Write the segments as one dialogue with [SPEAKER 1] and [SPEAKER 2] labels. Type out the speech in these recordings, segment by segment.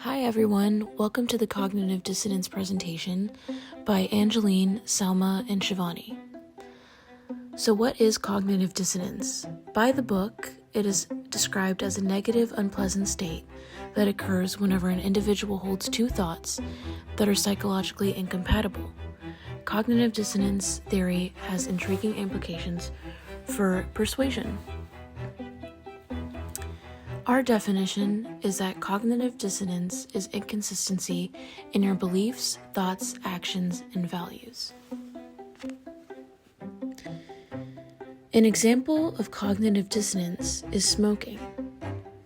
[SPEAKER 1] Hi everyone, welcome to the Cognitive Dissonance presentation by Angeline, Salma, and Shivani. So what is cognitive dissonance? By the book, it is described as a negative, unpleasant state that occurs whenever an individual holds two thoughts that are psychologically incompatible. Cognitive dissonance theory has intriguing implications for persuasion. Our definition is that cognitive dissonance is inconsistency in your beliefs, thoughts, actions, and values. An example of cognitive dissonance is smoking.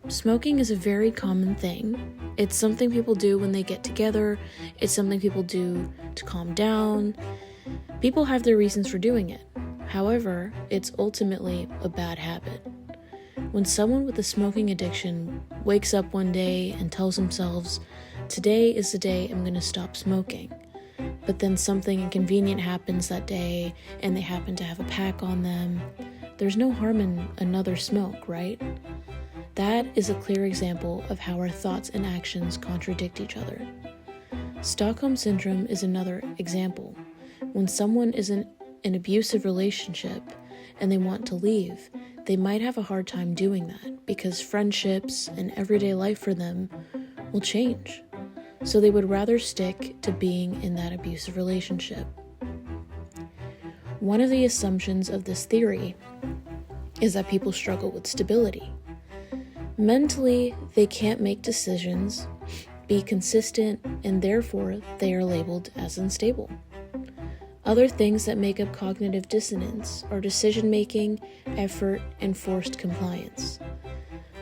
[SPEAKER 1] Smoking is a very common thing. It's something people do when they get together. It's something people do to calm down. People have their reasons for doing it. However, it's ultimately a bad habit. When someone with a smoking addiction wakes up one day and tells themselves, "Today is the day I'm going to stop smoking," but then something inconvenient happens that day and they happen to have a pack on them, there's no harm in another smoke, right? That is a clear example of how our thoughts and actions contradict each other. Stockholm Syndrome is another example. When someone is in an abusive relationship and they want to leave, they might have a hard time doing that because friendships and everyday life for them will change. So they would rather stick to being in that abusive relationship. One of the assumptions of this theory is that people struggle with stability. Mentally, they can't make decisions, be consistent, and therefore they are labeled as unstable. Other things that make up cognitive dissonance are decision-making, effort, and forced compliance.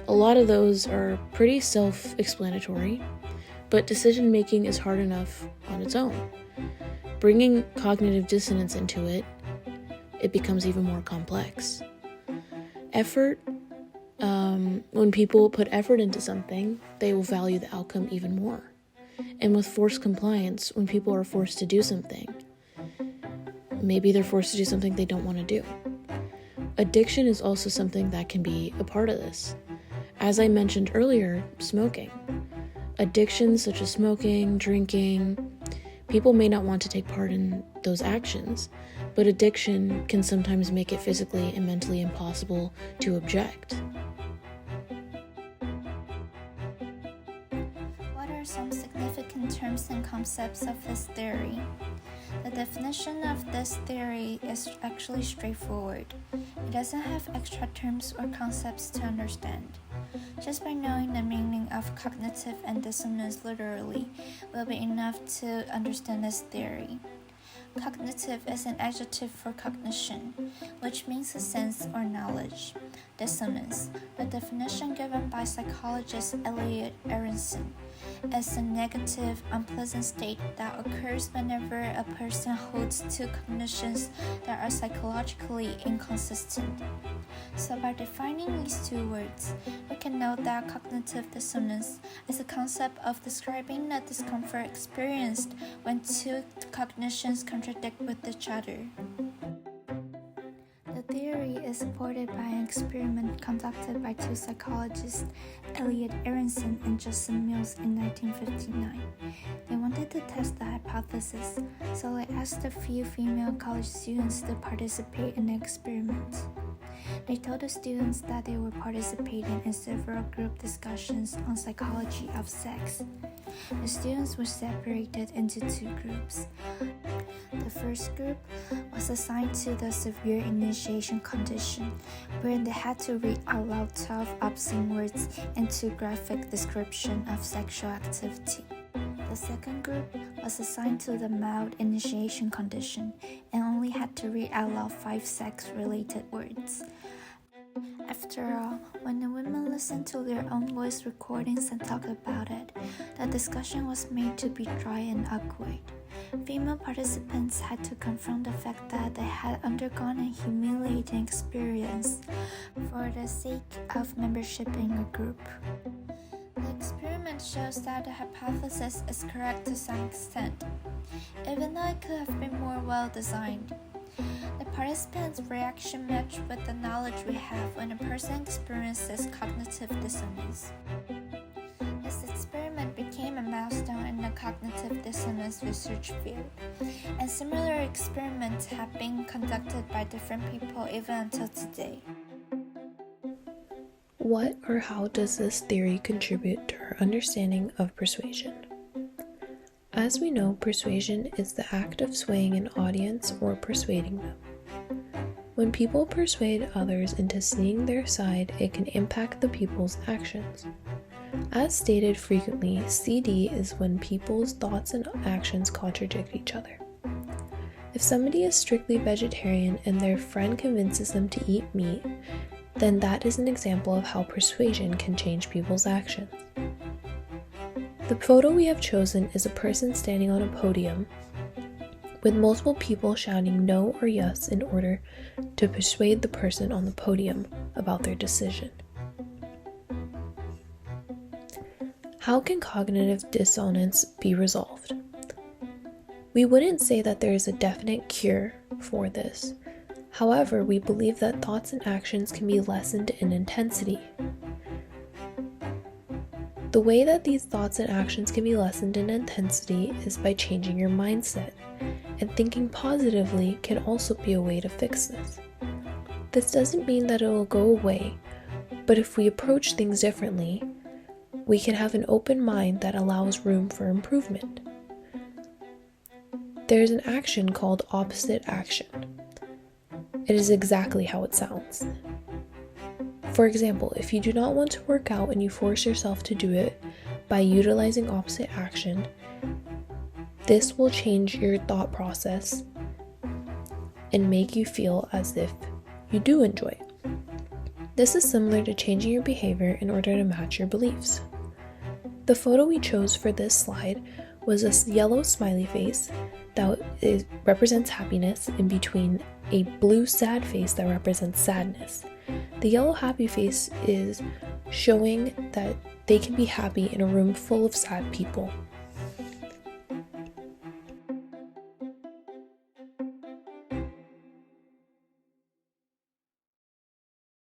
[SPEAKER 1] A lot of those are pretty self-explanatory, but decision-making is hard enough on its own. Bringing cognitive dissonance into it, it becomes even more complex. Effort, when people put effort into something, they will value the outcome even more. And with forced compliance, when people are forced to do something, maybe they're forced to do something they don't want to do. Addiction is also something that can be a part of this. As I mentioned earlier, smoking. Addictions such as smoking, drinking, people may not want to take part in those actions, but addiction can sometimes make it physically and mentally impossible to object.
[SPEAKER 2] What are some significant terms and concepts of this theory? The definition of this theory is actually straightforward. It doesn't have extra terms or concepts to understand. Just by knowing the meaning of cognitive and dissonance literally will be enough to understand this theory. Cognitive is an adjective for cognition, which means a sense or knowledge. Dissonance, the definition given by psychologist Elliot Aronson, is a negative, unpleasant state that occurs whenever a person holds two cognitions that are psychologically inconsistent. So by defining these two words, we can note that cognitive dissonance is a concept of describing the discomfort experienced when two cognitions contradict with each other. The theory is supported by an experiment conducted by two psychologists, Elliot Aronson and Justin Mills, in 1959. They wanted to test the hypothesis, so they asked a few female college students to participate in the experiment. They told the students that they were participating in several group discussions on psychology of sex. The students were separated into two groups. The first group was assigned to the severe initiation condition, where they had to read out loud 12 obscene words and two graphic descriptions of sexual activity. The second group was assigned to the mild initiation condition and only had to read out loud 5 sex-related words. After all, when the women listened to their own voice recordings and talked about it, the discussion was made to be dry and awkward. Female participants had to confront the fact that they had undergone a humiliating experience for the sake of membership in a group. The experiment shows that the hypothesis is correct to some extent, even though it could have been more well designed. The participants' reaction matched with the knowledge we have when a person experiences cognitive dissonance. This experiment became neuroscience research field, and similar experiments have been conducted by different people even until today.
[SPEAKER 1] What or how does this theory contribute to our understanding of persuasion? As we know, persuasion is the act of swaying an audience or persuading them. When people persuade others into seeing their side, it can impact the people's actions. As stated frequently, CD is when people's thoughts and actions contradict each other. If somebody is strictly vegetarian and their friend convinces them to eat meat, then that is an example of how persuasion can change people's actions. The photo we have chosen is a person standing on a podium with multiple people shouting no or yes in order to persuade the person on the podium about their decision. How can cognitive dissonance be resolved? We wouldn't say that there is a definite cure for this. However, we believe that thoughts and actions can be lessened in intensity. The way that these thoughts and actions can be lessened in intensity is by changing your mindset, and thinking positively can also be a way to fix this. This doesn't mean that it will go away, but if we approach things differently, we can have an open mind that allows room for improvement. There's an action called opposite action. It is exactly how it sounds. For example, if you do not want to work out and you force yourself to do it by utilizing opposite action, this will change your thought process and make you feel as if you do enjoy it. This is similar to changing your behavior in order to match your beliefs. The photo we chose for this slide was a yellow smiley face that represents happiness in between a blue sad face that represents sadness. The yellow happy face is showing that they can be happy in a room full of sad people.